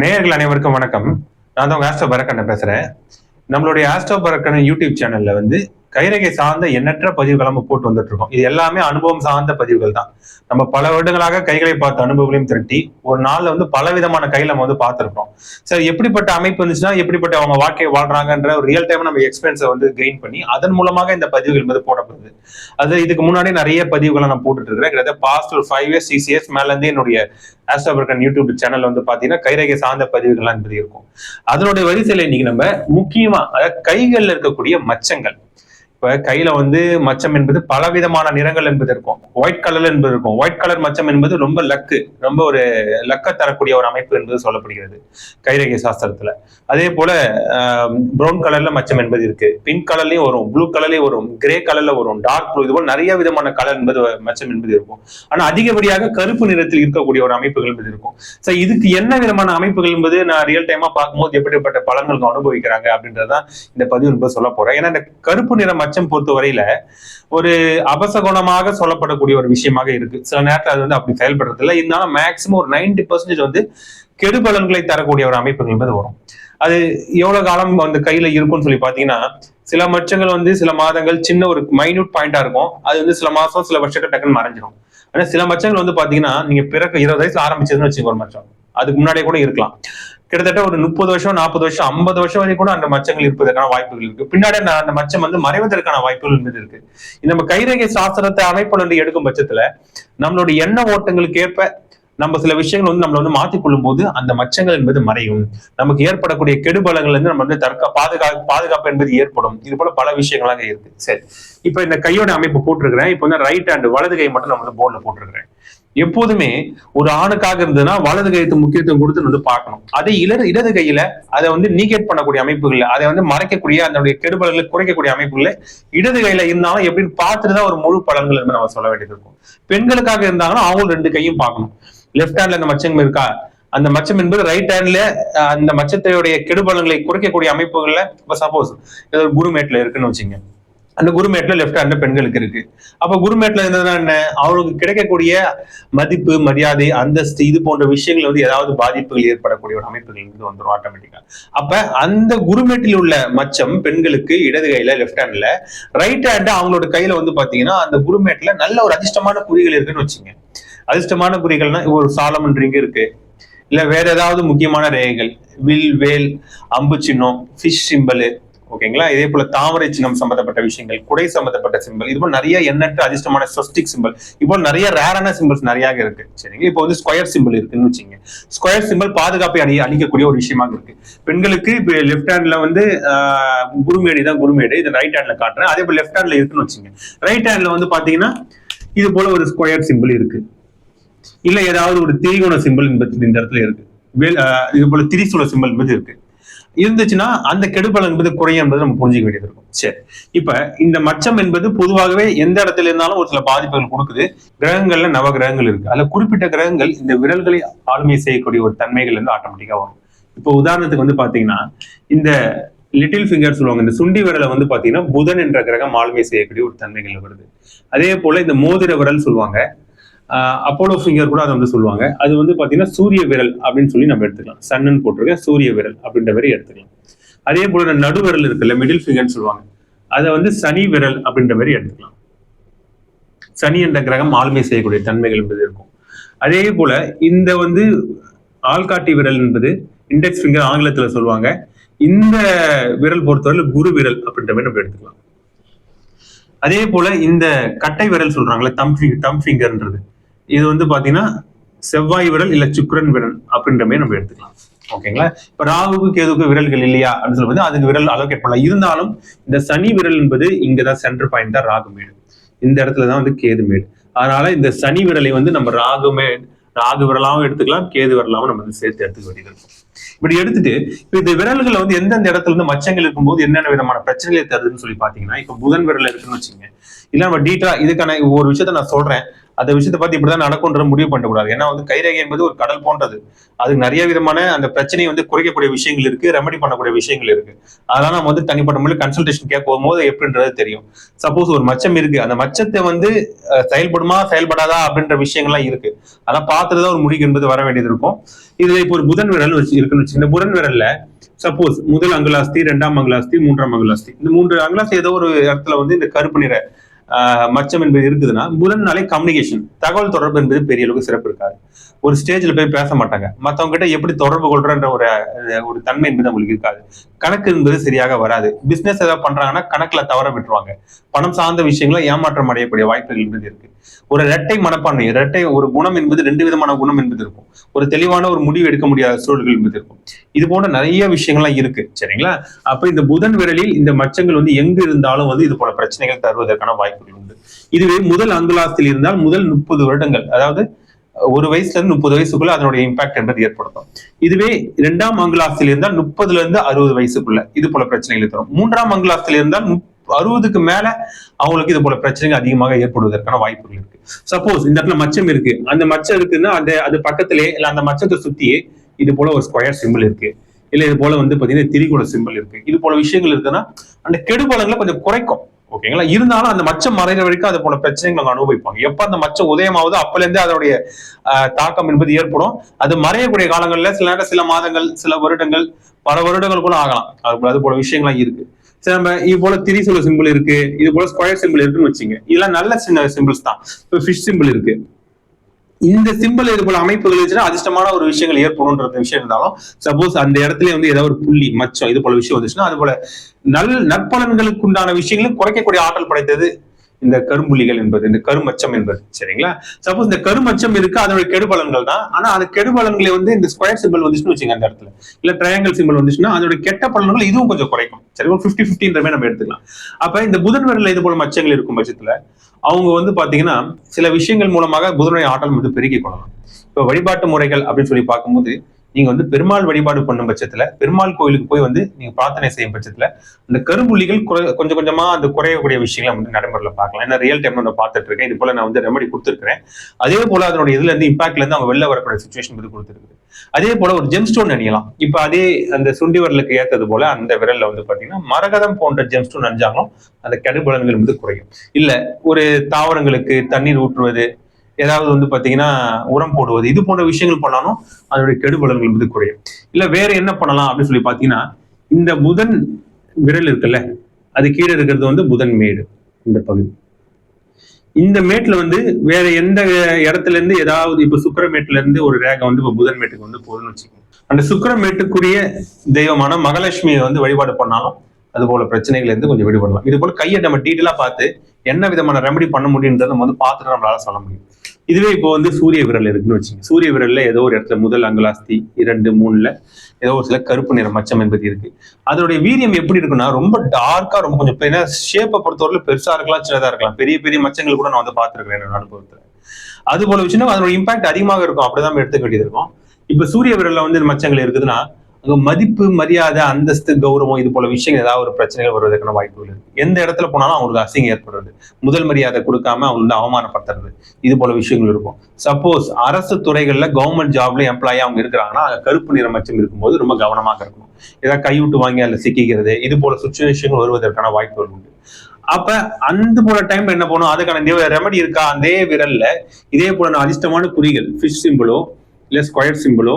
நேயர்கள் அனைவருக்கும் வணக்கம். நான் தான் உங்க ஆஸ்ட்ரோ பரக்கண்ணன் பேசுறேன். நம்மளுடைய ஆஸ்ட்ரோ பரக்கண்ணன் யூடியூப் சேனல்ல கைரேகை சார்ந்த எண்ணற்ற பதிவுகள் நம்ம போட்டு வந்துட்டு இருக்கோம். இது எல்லாமே அனுபவம் சார்ந்த பதிவுகள் தான். நம்ம பல வருடங்களாக கைகளை பார்த்த அனுபவங்களையும் திரட்டி ஒரு நாள்ல பல விதமான கையில நம்ம பார்த்திருக்கோம். சரி, எப்படிப்பட்ட அமைப்பு இருந்துச்சுன்னா எப்படிப்பட்ட அவங்க வாழ்க்கையை வாழ்றாங்கன்ற ஒரு ரியல் டைம் நம்ம எக்ஸ்பீரியன்ஸை கெயின் பண்ணி அதன் மூலமாக இந்த பதிவுகள் போடப்படுது. அது இதுக்கு முன்னாடி நிறைய பதிவுகளை நான் போட்டுட்டு இருக்கிறேன். கிட்டத்தட்ட பாஸ்ட் ஒரு 5 இயர்ஸ் 6 இயர்ஸ் மேல இருந்தே என்னுடைய ஆஸ்ட்ரோ பரக்கன் யூடியூப் சேனல் பாத்தீங்கன்னா கைரேகை சார்ந்த பதிவுகள்லாம் என்பது இருக்கும். அதனுடைய வரிசையில இன்னைக்கு நம்ம முக்கியமா அதாவது கைகள்ல இருக்கக்கூடிய மச்சங்கள். இப்ப கையில மச்சம் என்பது பலவிதமான நிறங்கள் என்பது இருக்கும். ஒயிட் கலர் என்பது இருக்கும். ஒயிட் கலர் மச்சம் என்பது ரொம்ப ரொம்ப ஒரு லக்க தரக்கூடிய ஒரு அமைப்பு என்பது சொல்லப்படுகிறது கைரேகை சாஸ்திரத்துல. அதே போல ப்ரௌன் கலர்ல மச்சம் என்பது இருக்கு. பிங்க் கலர்லயும் வரும், ப்ளூ கலர்லயும் வரும், கிரே கலர்ல வரும், டார்க் ப்ளூ, இது போல நிறைய விதமான கலர் என்பது மச்சம் என்பது இருக்கும். ஆனா அதிகப்படியாக கருப்பு நிறத்தில் இருக்கக்கூடிய ஒரு அமைப்புகள் என்பது இருக்கும். சோ இதுக்கு என்ன விதமான அமைப்புகள் என்பது நான் ரியல் டைமா பார்க்கும்போது எப்படிப்பட்ட பலன்கள் அனுபவிக்கிறாங்க அப்படின்றதான் இந்த பதிவு என்பது சொல்ல போறேன். ஏன்னா இந்த கருப்பு நிற மச்சம் பொறுத்தவரையில ஒரு அபசகுணமாக சொல்லப்படக்கூடிய ஒரு விஷயமாக இருக்கு. சில நேரத்தில் அது அப்படி செயல்படுறது இல்லை. இருந்தாலும் மேக்சிமம் ஒரு 90% கெடுபலன்களை தரக்கூடிய ஒரு அமைப்புகள் என்பது வரும். அது எவ்வளவு காலம் கையில இருக்கும்னு சொல்லி பாத்தீங்கன்னா, சில மச்சங்கள் சில மாதங்கள் சின்ன ஒரு மைன்யூட் பாயிண்டா இருக்கும். அது சில மாசம் சில வருஷத்துக்கு டக்குன்னு மறைஞ்சிடும். ஆனா சில மச்சங்கள் பாத்தீங்கன்னா நீங்க பிறகு 20 வயசுல ஆரம்பிச்சதுன்னு வச்சுக்கோங்க ஒரு மச்சம், அதுக்கு முன்னாடியே கூட இருக்கலாம். கிட்டத்தட்ட ஒரு 30 வருஷம் 40 வருஷம் 50 வருஷம் வரைக்கும் கூட அந்த மச்சங்கள் இருப்பதற்கான வாய்ப்புகள் இருக்கு. பின்னாடி அந்த மச்சம் மறைவதற்கான வாய்ப்புகள் இருக்கு. நம்ம கைரேகை சாஸ்திரத்தை அமைப்பு எடுக்கும் பட்சத்துல நம்மளுடைய எண்ண ஓட்டங்களுக்கு ஏற்ப நம்ம சில விஷயங்கள் நம்மள மாற்றிக் கொள்ளும் போது அந்த மச்சங்கள் என்பது மறையும். நமக்கு ஏற்படக்கூடிய கெடுபலங்கள் நம்ம பாதுகாப்பு என்பது ஏற்படும். இது போல பல விஷயங்களாக இருக்கு. சரி, இப்ப இந்த கையோட அமைப்பு போட்டிருக்கிறேன். இப்ப ரைட் ஹேண்ட் வலது கை மட்டும் நம்ம போர்ட்ல போட்டிருக்கிறேன். எப்போதுமே ஒரு ஆணுக்காக இருந்ததுன்னா வலது கைக்கு முக்கியத்துவம் கொடுத்து பார்க்கணும். அதே இடது கையில அதை நீகேட் பண்ணக்கூடிய அமைப்புகள், அதை மறைக்கக்கூடிய அதனுடைய கெடுபலங்களை குறைக்கக்கூடிய அமைப்புகளை இடது கையில இருந்தாலும் எப்படின்னு பார்த்துட்டுதான் ஒரு முழு பலன்கள் நம்ம சொல்ல வேண்டியது இருக்கும். பெண்களுக்காக இருந்தாங்கன்னா அவங்களும் 2 கையும் பார்க்கணும். லெப்ட் ஹேண்ட்ல அந்த மச்சம் இருக்கா, அந்த மச்சம் என்பது ரைட் ஹேண்ட்ல அந்த மச்சத்தையுடைய கெடுபலங்களை குறைக்கக்கூடிய அமைப்புகள்ல இப்ப சப்போஸ் ஒரு குருமேட்ல இருக்குன்னு வச்சுங்க, அந்த குருமேட்ல லெப்ட் ஹேண்ட்ல பெண்களுக்கு இருக்கு. அப்ப குருமேட்ல இருந்ததுன்னா என்ன, அவங்களுக்கு கிடைக்கக்கூடிய மதிப்பு மரியாதை அந்தஸ்து இது போன்ற விஷயங்கள் ஏதாவது பாதிப்புகள் ஏற்படக்கூடிய ஒரு அமைப்புகள் வந்துடும் ஆட்டோமேட்டிக்கா. அப்ப அந்த குருமேட்டில் உள்ள மச்சம் பெண்களுக்கு இடது கையில லெப்ட் ஹேண்ட்ல, ரைட் ஹேண்ட் அவங்களோட கையில பாத்தீங்கன்னா அந்த குருமேட்ல நல்ல ஒரு அதிர்ஷ்டமான குறிகள் இருக்குன்னு வச்சுங்க. அதிர்ஷ்டமான குறிகள்னா ஒரு சாலமன் ரிங் இருக்கு, இல்ல வேற ஏதாவது முக்கியமான ரேகைகள், வில் வேல் அம்பு சின்னம் ஃபிஷ் சிம்பிள், ஓகேங்களா. இதே போல தாமரை சின்னம் சம்பந்தப்பட்ட விஷயங்கள், குடை சம்பந்தப்பட்ட சிம்பிள், இது போல நிறைய எண்ணற்ற அதிர்ஷ்டமான ஸ்வஸ்டிக் சிம்பிள், இப்போ நிறைய ரேரான சிம்பிள்ஸ் நிறைய இருக்கு. சரிங்களா. இப்போ ஸ்கொயர் சிம்பிள் இருக்குன்னு வச்சுங்க. ஸ்கொயர் சிம்பிள் பாதுகாப்பை அளிக்கக்கூடிய ஒரு விஷயமாக இருக்கு. பெண்களுக்கு இப்ப லெப்ட் ஹேண்ட்ல குருமேடு தான் குருமேடு, இது ரைட் ஹேண்ட்ல காட்டுறேன். அதே போல லெப்ட் ஹேண்ட்ல இருக்குன்னு வச்சுங்க. ரைட் ஹேண்ட்ல பாத்தீங்கன்னா இது போல ஒரு ஸ்கொயர் சிம்பிள் இருக்கு, இல்ல ஏதாவது ஒரு திரிகோண சிம்பிள் இந்த இடத்துல இருக்கு, இது போல திரிசூல சிம்பிள் என்பது இருக்கு. இருந்துச்சுன்னா அந்த கெடுபலன் என்பது குறையும் என்பது நம்ம புரிஞ்சுக்க வேண்டியது இருக்கும். சரி, இப்ப இந்த மச்சம் என்பது பொதுவாகவே எந்த இடத்துல இருந்தாலும் ஒரு சில பாதிப்புகள் கொடுக்குது. கிரகங்கள்ல நவ கிரகங்கள் இருக்கு. அதுல குறிப்பிட்ட கிரகங்கள் இந்த விரல்களை ஆளுமை செய்யக்கூடிய ஒரு தன்மைகள் ஆட்டோமேட்டிக்கா வரும். இப்போ உதாரணத்துக்கு பாத்தீங்கன்னா இந்த லிட்டில் ஃபிங்கர் சொல்லுவாங்க, இந்த சுண்டி விரலை பாத்தீங்கன்னா புதன் என்ற கிரகம் ஆளுமை செய்யக்கூடிய ஒரு தன்மைகள் வருது. அதே போல இந்த மோதிர விரல் சொல்லுவாங்க, அப்போலோ ஃபிங்கர் கூட அதை சொல்லுவாங்க. அது பாத்தீங்கன்னா சூரிய விரல் அப்படின்னு சொல்லி நம்ம எடுத்துக்கலாம். சன்னு போட்டிருக்கேன், சூரிய விரல் அப்படின்ற மாதிரி எடுத்துக்கலாம். அதே போல நடுவிரல் இருக்குல்ல, மிடில் ஃபிங்கர்னு சொல்லுவாங்க, அதை சனி விரல் அப்படின்ற மாதிரி எடுத்துக்கலாம். சனி என்ற கிரகம் ஆளுமை செய்யக்கூடிய தன்மைகள் என்பது இருக்கும். அதே போல இந்த ஆள்காட்டி விரல் என்பது இண்டெக்ஸ் ஃபிங்கர் ஆங்கிலத்துல சொல்லுவாங்க. இந்த விரல் பொறுத்தவரை குரு விரல் அப்படின்ற மாதிரி நம்ம எடுத்துக்கலாம். அதே போல இந்த கட்டை விரல் சொல்றாங்களே தம் ஃபிங்கர்ன்றது, இது பாத்தீங்கன்னா செவ்வாய் விரல் இல்ல சுக்கிரன் விரல் அப்படின்ற மாதிரி நம்ம எடுத்துக்கலாம். ஓகேங்களா. இப்ப ராகுக்கு கேதுக்கு விரல்கள் இல்லையா அப்படின்னு சொல்லும்போது அதுக்கு விரல் அலோகேட் பண்ணலாம். இருந்தாலும் இந்த சனி விரல் என்பது இங்கதான் சென்டர் பாயிண்ட் தான் ராகு மேடு, இந்த இடத்துலதான் கேது மேடு. அதனால இந்த சனி விரலை நம்ம ராகு விரலாவும் எடுத்துக்கலாம், கேது விரலாவும் நம்ம சேர்த்து எடுத்துக்க வேண்டியது இருக்கும். இப்படி எடுத்துட்டு இப்ப இந்த விரல்களை எந்தெந்த இடத்துல மச்சங்கள் இருக்கும்போது என்னென்ன விதமான பிரச்சனைகளை தருதுன்னு சொல்லி பாத்தீங்கன்னா, இப்ப புதன் விரல் இருக்குன்னு வச்சுங்க. இல்ல நம்ம டீட்டா இதுக்கான ஒரு விஷயத்த நான் சொல்றேன், அந்த விஷயத்தை பார்த்து இப்படிதான் நடக்கும்ன்ற முடிவு பண்ணக்கூடாது. ஏன்னா வந்து கைரேகை என்பது ஒரு கடல் போன்றது. அது நிறைய விதமான அந்த பிரச்சனையை வந்து குறைக்கக்கூடிய விஷயங்கள் இருக்கு, ரெமடி பண்ணக்கூடிய விஷயங்கள் இருக்கு. அதனால நம்ம வந்து தனிப்பட்ட முறையில் கன்சல்டேஷன் கேட்க போகும்போது எப்படின்றது தெரியும். சப்போஸ் ஒரு மச்சம் இருக்கு, அந்த மச்சத்தை வந்து செயல்படுமா செயல்படாதா அப்படின்ற விஷயங்கள்லாம் இருக்கு. அதெல்லாம் பார்த்துட்டுதான் ஒரு முடிவு என்பது வர வேண்டியது இருக்கும். இதுல இப்போ ஒரு புதன் விரல் இருக்குன்னு வச்சு, இந்த புதன் விரல்ல சப்போஸ் முதல் அங்குலாஸ்தி, இரண்டாம் அங்குலாஸ்தி, மூன்றாம் அங்குலாஸ்தி, இந்த 3 அங்குலாஸ்தி ஏதோ ஒரு இடத்துல வந்து இந்த கருப்பு நிற மச்சம் என்பது இருக்குதுன்னா, புதன்னாலே கம்யூனிகேஷன், தகவல் தொடர்பு என்பது பெரிய அளவுக்கு சிறப்பு இருக்காது. ஒரு ஸ்டேஜ்ல போய் பேச மாட்டாங்க. மத்தவங்க கிட்ட எப்படி தொடர்பு கொள்றன்ற ஒரு தன்மை என்பது அவங்களுக்கு இருக்காது. கணக்கு என்பது சரியாக வராது. பிசினஸ் ஏதாவது பண்றாங்கன்னா கணக்குல தவற விட்டுருவாங்க. பணம் சார்ந்த விஷயங்களை ஏமாற்றம் அடையக்கூடிய வாய்ப்புகள் என்பது இருக்கு. ஒரு இரட்டை மனப்பான்மை, இரட்டை ஒரு குணம் என்பது 2 விதமான குணம் என்பது இருக்கும். ஒரு தெளிவான ஒரு முடிவு எடுக்க முடியாத சூழல்கள் என்பது இருக்கும். இது போன்ற நிறைய விஷயங்கள்லாம் இருக்கு. சரிங்களா? அப்ப இந்த புதன் விரலில் இந்த மச்சங்கள் வந்து எங்கு இருந்தாலும் வந்து இது போல பிரச்சனைகள் தருவதற்கான வாய்ப்புகள் உண்டு. இதுவே முதல் அங்குலாஸ்தில் இருந்தால் முதல் 30 வருடங்கள், அதாவது ஒரு வயசுல இருந்து 30 வயசுக்குள்ள அதனுடைய இம்பாக்ட் என்பது ஏற்படுத்தும். இதுவே 2ஆம் அங்குலாஸ்தில் இருந்தால் 30ல இருந்து 60 வயசுக்குள்ள இது போல பிரச்சனைகளை தரும். 3ஆம் அங்குலாஸ்தில் இருந்தால் 60க்கு மேல அவங்களுக்கு இது போல பிரச்சனைகள் அதிகமாக ஏற்படுவதற்கான வாய்ப்புகள் இருக்கு. சப்போஸ் இந்த இடத்துல மச்சம் இருக்கு, அந்த மச்சம் இருக்குன்னா அது பக்கத்திலே இல்ல அந்த மச்சத்தை சுத்தியே இது போல ஒரு ஸ்கொயர் சிம்பிள் இருக்கு, இல்ல இது போல வந்து பாத்தீங்கன்னா திரிகோண சிம்பிள் இருக்கு, இது போல விஷயங்கள் இருக்குன்னா அந்த கெடுபலங்களை கொஞ்சம் குறைக்கும். ஓகேங்களா? இருந்தாலும் அந்த மச்சம் மறைகிற வரைக்கும் அது போல பிரச்சனைகள் அவங்க அனுபவிப்பாங்க. எப்ப அந்த மச்சம் உதயமாவது அப்பல இருந்தே அதனுடைய தாக்கம் என்பது ஏற்படும். அது மறையக்கூடிய காலங்கள்ல சில நேரம் சில மாதங்கள், சில வருடங்கள், பல வருடங்கள் கூட ஆகலாம். அது போல விஷயங்கள்லாம் இருக்கு. சரி, நம்ம இது போல திரிசூல சிம்பிள் இருக்கு, இது போல ஸ்கொயர் சிம்பிள் இருக்குன்னு வச்சுங்க. இதெல்லாம் நல்ல சின்ன சிம்பிள்ஸ் தான். இப்போ ஃபிஷ் சிம்பிள் இருக்கு. இந்த சிம்பிள் இது போல அமைப்புகள் இருந்துச்சுன்னா அதிர்ஷ்டமான ஒரு விஷயங்கள் ஏற்படும்ன்ற விஷயம் இருந்தாலும், சப்போஸ் அந்த இடத்துல வந்து ஏதாவது ஒரு புள்ளி மச்சம் இது போல விஷயம் வந்துச்சுன்னா அது போல நற்பலன்களுக்கு உண்டான விஷயங்களும் குறைக்கக்கூடிய ஆற்றல் படைத்தது இந்த கரும்புள்ளிகள் என்பது, இந்த கருமச்சம் என்பது. சரிங்களா? சப்போஸ் இந்த கருமச்சம் இருக்கு, அதனுடைய கெடுபலன்கள் தான். ஆனா அந்த கெடுபலன்களை வந்து இந்த ஸ்கொயர் சிம்பிள் வந்துச்சுன்னு வச்சுங்க அந்த இடத்துல, இல்ல ட்ரையாங்கிள் சிம்பிள் வந்துச்சுன்னா அதோட கெட்ட பலன்கள் இதுவும் கொஞ்சம் குறைக்கும். சரி, ஒரு 50-50 நம்ம எடுத்துக்கலாம். அப்ப இந்த புதன் விரல்ல இது போல மச்சங்கள் இருக்கும் பட்சத்துல அவங்க வந்து பாத்தீங்கன்னா சில விஷயங்கள் மூலமாக புதனுடைய ஆற்றல் வந்து பெருக்கிக் கொள்ளலாம். இப்ப வழிபாட்டு முறைகள் அப்படின்னு சொல்லி பார்க்கும்போது, நீங்க வந்து பெருமாள் வழிபாடு பண்ணும் பட்சத்துல, பெருமாள் கோயிலுக்கு போய் வந்து நீங்க பிரார்த்தனை செய்யும் பட்சத்துல அந்த கரும்புள்ளிகள் கொஞ்சம் கொஞ்சமா அந்த குறையக்கூடிய விஷயங்களை வந்து நடைமுறையில பார்க்கலாம். ஏன்னா ரியல் டைம்ல நான் பார்த்துட்டு இருக்கேன். இது போல நான் வந்து ரெமடி கொடுத்துருக்கேன். அதே போல அதனுடைய இதுல இருந்து இம்பாக்ட்ல இருந்து அவங்க வெளில வரக்கூடிய சுச்சுவேஷன் வந்து கொடுத்துருக்கு. அதே போல ஒரு ஜெம்ஸ்டோன் அணியலாம். இப்ப அதே அந்த சுண்டி விரலுக்கு ஏத்தது போல அந்த விரல்ல வந்து பாத்தீங்கன்னா மரகதம் போன்ற ஜெம்ஸ்டோன் அணிஞ்சாலும் அந்த கெடுபலன்கள் வந்து குறையும். இல்ல ஒரு தாவரங்களுக்கு தண்ணீர் ஊற்றுவது, ஏதாவது வந்து பாத்தீங்கன்னா உரம் போடுவது, இது போன்ற விஷயங்கள் பண்ணாலும் அதனுடைய கெடுபலன்கள் வந்து குறையும். இல்ல வேற என்ன பண்ணலாம் அப்படின்னு சொல்லி பாத்தீங்கன்னா, இந்த புதன் விரல் இருக்குல்ல, அது கீழே இருக்கிறது வந்து புதன் மேடு. இந்த பகுதி, இந்த மேட்ல வந்து வேற எந்த இடத்துல இருந்து ஏதாவது இப்ப சுக்கரமேட்ல இருந்து ஒரு ரேகை வந்து இப்ப புதன் மேட்டுக்கு வந்து போகுதுன்னு வச்சுக்கோங்க. அந்த சுக்கரமேட்டுக்குரிய தெய்வமான மகாலட்சுமியை வந்து வழிபாடு பண்ணாலும் அது போல பிரச்சனைகள் இருந்து கொஞ்சம் விடுபடலாம். இது போல கையை நம்ம டீட்டெயிலா பார்த்து என்ன விதமான ரெமடி பண்ண முடியுன்றதை நம்ம வந்து பார்த்துட்டு நம்மளால சொல்ல முடியும். இதுவே இப்போ வந்து சூரிய விரல் இருக்குன்னு வச்சுங்க. சூரிய விரல்ல ஏதோ ஒரு இடத்துல முதல் அங்குலாஸ்தி 2, 3ல ஏதோ ஒரு சில கருப்பு நிற மச்சம் என்பது இருக்கு. அதோடைய வீரியம் எப்படி இருக்குன்னா ரொம்ப டார்க்கா, ரொம்ப கொஞ்சம் ஷேப்பை பொறுத்தவரை பெருசா இருக்கலாம், சின்னதா இருக்கலாம். பெரிய பெரிய மச்சங்கள் கூட நான் வந்து பார்த்துருக்கேன் என்னோட அனுபவத்துல. அது போல விஷயம் அதோட இம்பாக்ட் அதிகமாக இருக்கும். அப்படிதான் எடுத்துக்க வேண்டியது இருக்கும். இப்ப சூரிய விரல்ல வந்து மச்சங்கள் இருக்குதுன்னா அங்க மதிப்பு, மரியாதை, அந்தஸ்து, கௌரவம் இது போல விஷயங்கள் ஏதாவது ஒரு பிரச்சனைகள் வருவதற்கான வாய்ப்புகள் இருக்கு. எந்த இடத்துல போனாலும் அவங்களுக்கு அசிங்கம் ஏற்படுறது, முதல் மரியாதை கொடுக்காம அவங்க வந்து அவமானப்படுத்துறது, இது போல விஷயங்கள் இருக்கும். சப்போஸ் அரசு துறைகள்ல கவர்மெண்ட் ஜாப்ல எம்ப்ளாயி அவங்க இருக்கிறாங்கன்னா கருப்பு நிற மச்சம் இருக்கும்போது ரொம்ப கவனமாக இருக்கணும். ஏதாவது கைவிட்டு வாங்கி அதுல சிக்கிக்கிறது, இது போல சுச்சுவேஷன் வருவதற்கான வாய்ப்புகள் உண்டு. அப்ப அந்த போல டைம் என்ன பண்ணும், அதுக்கான ரெமடி இருக்கா? அதே விரல்ல இதே போல அதிர்ஷ்டமான குறிகள், ஃபிஷ் சிம்பிளோ இல்ல ஸ்கொயர் சிம்பிளோ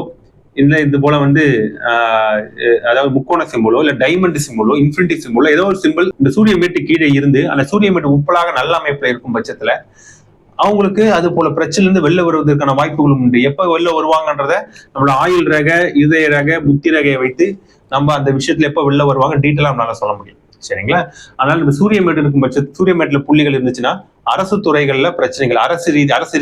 இல்ல இது போல வந்து அதாவது முக்கோண சிம்பிளோ இல்ல டைமண்ட் சிம்பிளோ இன்ஃபினிட்டி சிம்பிளோ ஏதோ ஒரு சிம்பிள் இந்த சூரிய மேட்டு கீழே இருந்து அந்த சூரிய மேட்டு உப்பலாக நல்ல அமைப்புல இருக்கும் பட்சத்துல அவங்களுக்கு அது போல பிரச்சனை இருந்து வெளில வருவதற்கான வாய்ப்புகள் உண்டு. எப்ப வெளில வருவாங்கன்றத நம்மளோட ஆயுள் ரேகை, இதய ரேகை, புத்தி ரேகையை வைத்து நம்ம அந்த விஷயத்துல எப்ப வெளில வருவாங்க டீட்டெயிலா நம்மளால சொல்ல முடியும். சரிங்களா? ஆனால் இந்த சூரிய மேட்டு இருக்கும் பட்சத்தில் சூரிய மேட்டுல புள்ளிகள் இருந்துச்சுன்னா அரசு துறைகள்ல பிரச்சனைகள், அரசு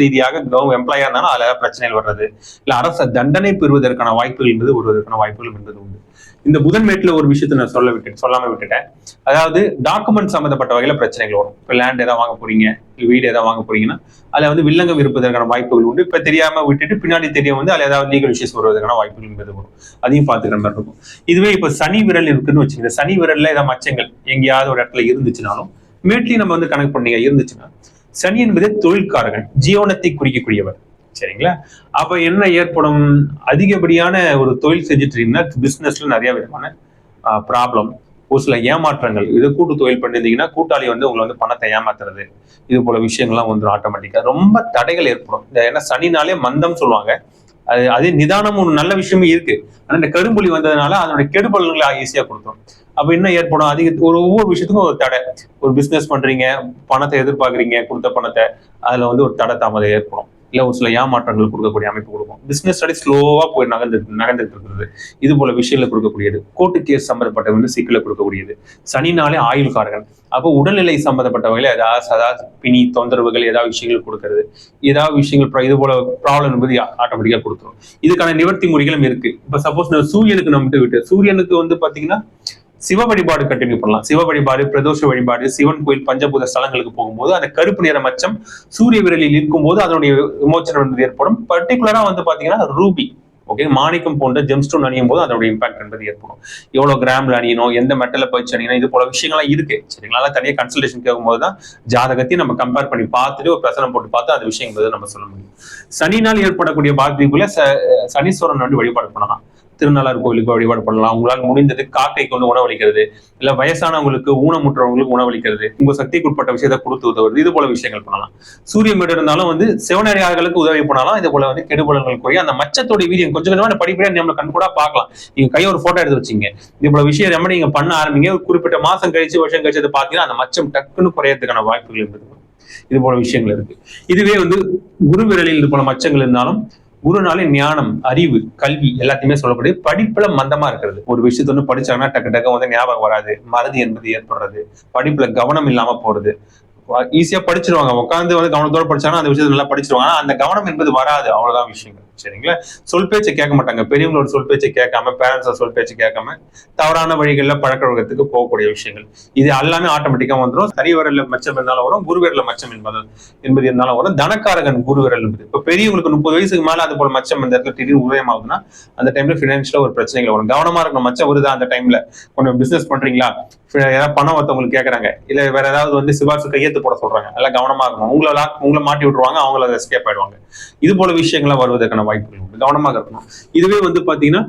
ரீதியாக எம்ப்ளாயா இருந்தாலும் அதுல பிரச்சனைகள் வர்றது, இல்ல அரசு தண்டனை பெறுவதற்கான வாய்ப்புகள் என்பது வருவதற்கான வாய்ப்புகள் என்பது உண்டு. இந்த புதன் மேட்ல ஒரு விஷயத்த நான் சொல்லாம விட்டுட்டேன். அதாவது டாக்குமெண்ட் சம்பந்தப்பட்ட வகையில பிரச்சனைகள் வரும். இப்ப லேண்ட் ஏதாவது வாங்க போறீங்க, வீடு ஏதாவது வாங்க போறீங்கன்னா அதுல வந்து வில்லங்கம் இருப்பதற்கான வாய்ப்புகள் உண்டு. இப்ப தெரியாம விட்டுட்டு பின்னாடி தெரிய வந்து அதுல ஏதாவது லீகல் இஷ்யூஸ் வருவதற்கான வாய்ப்புகள் என்பது வரும். அதையும் பார்த்துக்கிற மாதிரி இருக்கும். இதுவே இப்ப சனி விரல் இருக்குன்னு வச்சுக்கோங்க. சனி விரல்ல ஏதாவது மச்சங்கள் எங்கேயாவது ஒரு இடத்துல இருந்துச்சுனாலும் மேட்லயும் நம்ம வந்து கனெக்ட் பண்ணீங்க இருந்துச்சுன்னா, சனி என்பது தொழில்காரகன், ஜீவனத்தை குறிக்கக்கூடியவர். சரிங்களா? அப்ப என்ன ஏற்படும்? அதிகப்படியான ஒரு தொழில் செஞ்சுட்டு இருக்கீங்கன்னா பிசினஸ்ல நிறைய விதமான ப்ராப்ளம், ஒரு சில ஏமாற்றங்கள். இது கூட்டு தொழில் பண்ணிருந்தீங்கன்னா கூட்டாளி வந்து உங்களை வந்து பணத்தை ஏமாத்துறது, இது போல விஷயங்கள்லாம் வந்து ஆட்டோமேட்டிக்கா ரொம்ப தடைகள் ஏற்படும். ஏன்னா சனினாலே மந்தம் சொல்லுவாங்க. அதே நிதானம் ஒரு நல்ல விஷயமும் இருக்கு. ஆனா இந்த கரும்புலி வந்ததுனால அதனுடைய கெடுபலன்களை ஈஸியா கொடுத்துரும். அப்ப என்ன ஏற்படும்? அதிக ஒவ்வொரு விஷயத்துக்கும் ஒரு தடை. ஒரு பிசினஸ் பண்றீங்க, பணத்தை எதிர்பார்க்குறீங்க, கொடுத்த பணத்தை, அதுல வந்து ஒரு தடை தாமதம் ஏற்படும். இல்ல ஒரு சில ஏமாற்றங்கள் கொடுக்கக்கூடிய அமைப்பு கொடுக்கும். பிசினஸ் ஸ்டடி ஸ்லோவா போய் நகர்ந்துட்டு இருக்கிறது, இது போல விஷயங்களை கொடுக்கக்கூடியது. கோர்ட்டு கேஸ் சம்பந்தப்பட்ட வந்து சிக்கலை கொடுக்கக்கூடியது. சனினாலே ஆயுள் காரகன். அப்போ உடல்நிலை சம்பந்தப்பட்ட வகையில ஏதாவது பிணி தொந்தரவுகள், ஏதாவது விஷயங்கள் கொடுக்கறது, ஏதாவது விஷயங்கள் இது போல ப்ராப்ளம் என்பது ஆட்டோமேட்டிக்கா கொடுத்துரும். இதுக்கான நிவர்த்தி முறைகளும் இருக்கு. இப்ப சப்போஸ் சூரியனுக்கு நம்ம விட்டு சூரியனுக்கு வந்து பாத்தீங்கன்னா சிவ வழிபாடு கண்டினியூ பண்ணலாம். சிவ வழிபாடு, பிரதோஷ வழிபாடு, சிவன் கோயில், பஞ்சபூத ஸ்தலங்களுக்கு போகும்போது அந்த கருப்பு நிற மச்சம் சூரிய விரலில் இருக்கும்போது அதனுடைய விமோச்சனம் என்பது ஏற்படும். பர்டிகுலரா வந்து பாத்தீங்கன்னா ரூபி, ஓகே, மாணிக்கம் போன்ற ஜெம்ஸ்டோன் அணியும் போது அதனுடைய இம்பாக்ட் என்பது ஏற்படும். எவ்வளவு கிராம்ல அணியணும், எந்த மெட்டல பயிற்சி அணியணும், இது போல விஷயங்கள்லாம் இருக்கு. சரிங்களா? தனியாக கன்சல்டேஷன் கேட்கும்போது தான் ஜாதகத்தையும் நம்ம கம்பேர் பண்ணி பார்த்துட்டு ஒரு பிரசனம் போட்டு பார்த்து அந்த விஷயங்கள் நம்ம சொல்ல முடியும். சனினால் ஏற்படக்கூடிய பாதிப்புல சனீஸ்வரன் வந்து வழிபாடு பண்ணலாம். திருநள்ளாறு கோயிலுக்கு வழிபாடு பண்ணலாம். உங்களால் முடிந்தது காக்கை கொண்டு உணவளிக்கிறது, இல்ல வயசானவங்களுக்கு ஊனமுற்றவங்களுக்கு உணவளிக்கிறது, உங்க சக்திக்கு உட்பட்ட விஷயத்தை கொடுத்து உதவுறது, இது போல விஷயங்கள் பண்ணலாம். சூரியன் வீடு இருந்தாலும் வந்து சிவனடியார்களுக்கு உதவி பண்ணலாம். இது போல வந்து கெடுபலன்கள் போய் அந்த மச்சத்தோட வீரியம் கொஞ்சம் கொஞ்சமா படிப்படியா நம்ம கண் கூட பார்க்கலாம். நீங்க கையை ஒரு போட்டோ எடுத்து வச்சீங்க, இது போல விஷயம் ரொம்ப நீங்க பண்ண ஆரம்பிங்க, ஒரு குறிப்பிட்ட மாசம் கழிச்சு வருஷம் கழிச்சு அதை பாத்தீங்கன்னா அந்த மச்சம் டக்குன்னு குறையறதுக்கான வாய்ப்புகள் இருக்குது. இது போல விஷயங்கள் இருக்கு. இதுவே வந்து குரு விரலில் இது போல மச்சங்கள் இருந்தாலும் குருனாலே ஞானம், அறிவு, கல்வி எல்லாத்தையுமே சொல்லக்கூடிய படிப்புல மந்தமா இருக்கிறது. ஒரு விஷயத்த வந்து படிச்சாங்கன்னா டக்கு டக்கு வந்து ஞாபகம் வராது, மறதி என்பது ஏற்படுறது, படிப்புல கவனம் இல்லாம போறது. ஈஸியா படிச்சிருவாங்க, உட்காந்து வந்து கவனத்தோட படிச்சாங்கன்னா அந்த விஷயத்தை நல்லா படிச்சிருவாங்க. அந்த கவனம் என்பது வராது, அவ்வளவுதான் விஷயங்கள். சரிங்களா? சொல் பேச்சை கேட்க மாட்டாங்க. பெரியவங்களோட சொல் பேச்சை கேட்காம, பேரண்ட்ஸோட சொல் பேச்சை கேட்காம தவறான வழிகள்ல பழக்க வழக்கத்துக்கு போகக்கூடிய விஷயங்கள், இது எல்லாமே ஆட்டோமேட்டிக்கா வந்துடும். சரி விரல்ல மச்சம் இருந்தாலும் வரும், குரு விரல்ல மச்சம் என்பது இருந்தாலும் வரும். தனக்காரகன் குரு விரல் என்பது. இப்ப பெரியவங்களுக்கு 30 வயசுக்கு மேல அது போல மச்சம் இந்த இடத்துல திடீர்னு உதயம் ஆகுதுன்னா அந்த டைம்ல பினான்சியலா ஒரு பிரச்சனைகள் வரும். கவனமா இருக்கணும். மச்சம் வருதா அந்த டைம்ல, கொஞ்சம் பிசினஸ் பண்றீங்களா, ஏதாவது பணம் ஒருத்தவங்களுக்கு கேட்கறாங்க, இல்ல வேற ஏதாவது வந்து சிபாரிசு கையெழுத்து போட சொல்றாங்க, எல்லாம் கவனமா இருக்கணும். உங்களை மாட்டி விட்டுருவாங்க, அவங்கள எஸ்கேப் ஆயிடுவாங்க. இது போல விஷயங்கள்லாம் வருவதற்கான வாய்ப்புகள் உண்டு. கவனமாக இருக்கணும். இதுவே வந்து பாத்தீங்கன்னா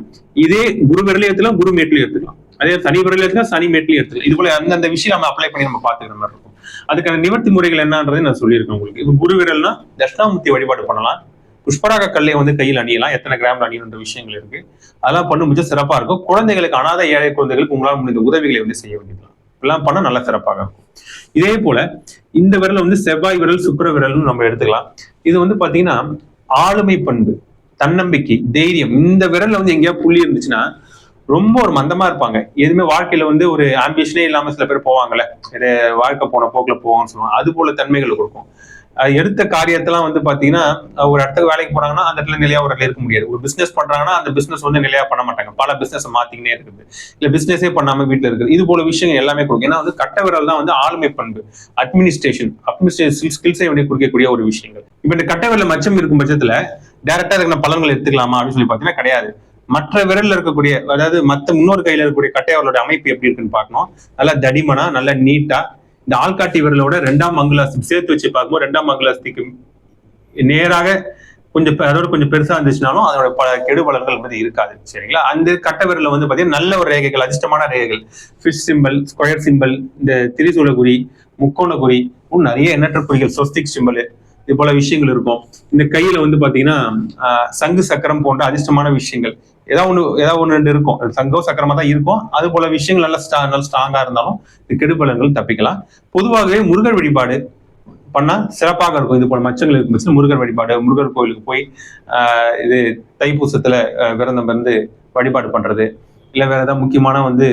இதே குரு விரலையும் எடுத்துக்கலாம், குரு மேட்லயும் எடுத்துக்கலாம். அதே சனி விரலையும் எடுத்துக்கலாம், சனி மேட்லயும் எடுத்துக்கலாம். இது போல அந்தந்த விஷயம் நம்ம அப்ளை பண்ணி நம்ம பாத்துக்கிற மாதிரி இருக்கும். அதுக்கான நிவர்த்தி முறைகள் என்னன்றதை நான் சொல்லியிருக்கேன் உங்களுக்கு. இப்ப குரு விரல்னா தட்சிணாமூர்த்தி வழிபாடு பண்ணலாம். புஷ்பராக கல்லை வந்து கையில் அணியலாம். எத்தனை கிராம்ல அணியன்ற விஷயங்கள் இருக்கு. அதெல்லாம் பண்ண முடிஞ்ச சிறப்பா இருக்கும். குழந்தைகளுக்கு, அனாதை ஏழை குழந்தைகளுக்கு உங்களால் முடிந்த உதவிகளை வந்து செய்ய வேண்டியதுலாம் இதெல்லாம் பண்ண நல்லா சிறப்பாக இருக்கும். இதே போல இந்த விரல் வந்து செவ்வாய் விரல், சுக்கிர விரல்னு நம்ம எடுத்துக்கலாம். இது வந்து பாத்தீங்கன்னா ஆளுமை பண்பு, தன்னம்பிக்கை, தைரியம். இந்த விரல்ல வந்து எங்கேயா புள்ளி இருந்துச்சுன்னா ரொம்ப ஒரு மந்தமா இருப்பாங்க. எதுவுமே வாழ்க்கையில வந்து ஒரு ஆம்பிஷனே இல்லாம சில பேர் போவாங்கல்ல, வாழ்க்கை போன போக்குல போவாங்கன்னு சொல்லுவாங்க. அது போல தன்மைகள் கொடுக்கும். எடுத்த காரியத்தெல்லாம் வந்து பாத்தீங்கன்னா ஒரு இடத்துக்கு வேலைக்கு போறாங்கன்னா அந்த இடத்துல நிலையா ஒரு இருக்க முடியாது. ஒரு பிசினஸ் பண்றாங்கன்னா அந்த பிசினஸ் வந்து நிலையா பண்ண மாட்டாங்க. பல பிசினஸ் மாத்திக்கினே இருக்குது, இல்ல பிசினஸே பண்ணாம வீட்டுல இருக்குது. இது போல விஷயங்கள் எல்லாமே கொடுக்கும். ஏன்னா வந்து கட்ட விரல் தான் வந்து ஆளுமை பண்பு, அட்மினிஸ்ட்ரேஷன் ஸ்கில்ஸை வந்து குறிக்கக்கூடிய ஒரு விஷயங்கள். இப்ப இந்த கட்ட விரல் மச்சம் இருக்கும் பட்சத்துல டைரக்டா இருக்கிற பலன்கள் எடுத்துக்கலாமா அப்படின்னு சொல்லி பாத்தீங்கன்னா கிடையாது. மற்ற விரல்ல இருக்கக்கூடிய, அதாவது மத்த முன்னோர் கையில இருக்கக்கூடிய கட்டையவர்களோட அமைப்பு எப்படி இருக்குன்னு பார்க்கணும். நல்லா தடிமனா, நல்லா நீட்டா, இந்த ஆள்காட்டி விரலோட 2ஆம் அங்குலாஸ்திக்கு சேர்த்து வச்சு பார்க்கும்போது 2ஆம் அங்குலாஸ்திக்கு நேராக அதோட கொஞ்சம் பெருசா இருந்துச்சுனாலும் அதோட பல கெடுபலன்கள் என்பது இருக்காது. சரிங்களா? அந்த கட்ட விரல வந்து பாத்தீங்கன்னா நல்ல ஒரு ரேகைகள், அதிர்ஷ்டமான ரேகைகள், ஃபிஷ் சிம்பிள், ஸ்கொயர் சிம்பிள், இந்த திரிசூல குறி, முக்கோண குறி, நிறைய எண்ணற்ற குறிகள், சொஸ்திக் சிம்பிள், இது போல விஷயங்கள் இருக்கும். இந்த கையில வந்து பாத்தீங்கன்னா சங்கு சக்கரம் போன்ற அதிர்ஷ்டமான விஷயங்கள் ஏதாவது ஒன்று ரெண்டு இருக்கும். சங்கோ சக்கரமா தான் இருக்கும். அது போல விஷயங்கள் நல்லா ஸ்ட்ராங்கா இருந்தாலும் இந்த கெடுபலன்கள் தப்பிக்கலாம். பொதுவாகவே முருகர் வழிபாடு பண்ணா சிறப்பாக இருக்கும். இது போல மச்சங்கள் இருக்கும். முருகர் வழிபாடு, முருகர் கோயிலுக்கு போய் இது தைப்பூசத்துல விரதம் இருந்து வழிபாடு பண்றது, இல்ல வேற ஏதாவது முக்கியமான வந்து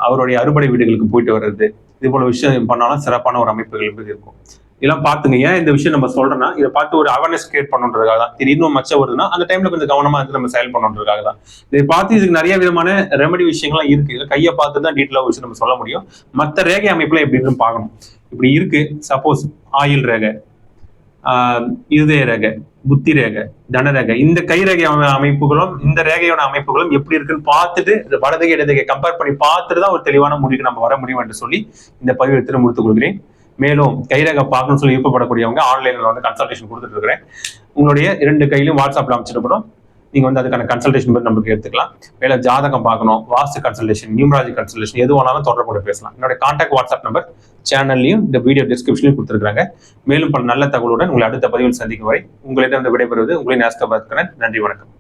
அவருடைய அறுபடை வீடுகளுக்கு போயிட்டு வர்றது, இது போல விஷயம் பண்ணாலும் சிறப்பான ஒரு அமைப்புகள் என்பது இருக்கும். இதெல்லாம் பாத்துங்க. ஏன் இந்த விஷயம் நம்ம சொல்றோம்னா, இதை பார்த்து ஒரு அவேர்னஸ் கிரியேட் பண்ணுறதுக்காக தான். திடீர்னு மச்சம் வருதுன்னா அந்த டைம்ல கொஞ்சம் கவனமா இருந்து நம்ம செயல் பண்ணுறதுக்காக தான். இதை பார்த்து இதுக்கு நிறைய விதமான ரெமெடி விஷயங்கள்லாம் இருக்கு. கையை பார்த்து தான் டீட்டெயிலா விஷயம் நம்ம சொல்ல முடியும். மற்ற ரேகை அமைப்புல எப்படி இருக்குன்னு பார்க்கணும். இப்படி இருக்கு. சப்போஸ் ஆயில் ரேகை, இருதய ரேகை, புத்தி ரேகை, தனரேகை, இந்த கைரேகை அமைப்புகளும் இந்த ரேகையோட அமைப்புகளும் எப்படி இருக்குன்னு பார்த்துட்டு வலதுகை இடதுகை கம்பேர் பண்ணி பார்த்துட்டு தான் ஒரு தெளிவான முடிவுக்கு நம்ம வர முடியும் என்று சொல்லி இந்த பதிவு எடுத்து முடித்துக் கொள்கிறேன். மேலும் கைரேகை பார்க்கணும்னு சொல்லி விருப்பப்படக்கூடியவங்க ஆன்லைன்ல வந்து கன்சல்டேஷன் கொடுத்துட்டு இருக்கிறேன். உங்களுடைய 2 கையிலும் வாட்ஸ்அப்ல அமைச்சிடப்படும். நீங்க வந்து அதுக்கான கன்சல்டேஷன் பற்றி நமக்கு எடுத்துக்கலாம். மேல ஜாதகம் பார்க்கணும், வாஸ்து கன்சல்டேஷன், நியூமராலஜி கன்சல்டேஷன், எது வேணாலும் தொடர்பு கூட பேசலாம். என்னோட கான்டாக்ட் வாட்ஸ்அப் நம்பர் சேனல்லையும் இந்த வீடியோ டிஸ்கிரிப்ஷன்லையும் கொடுத்துருக்காங்க. மேலும் பல நல்ல தகவலுடன் உங்களை அடுத்த பதிவில் சந்திக்கும் வரை உங்களிடம் விடைபெறுவது உங்களின் ஆஸ்ட்ரோ பாஸ்கரன். நன்றி, வணக்கம்.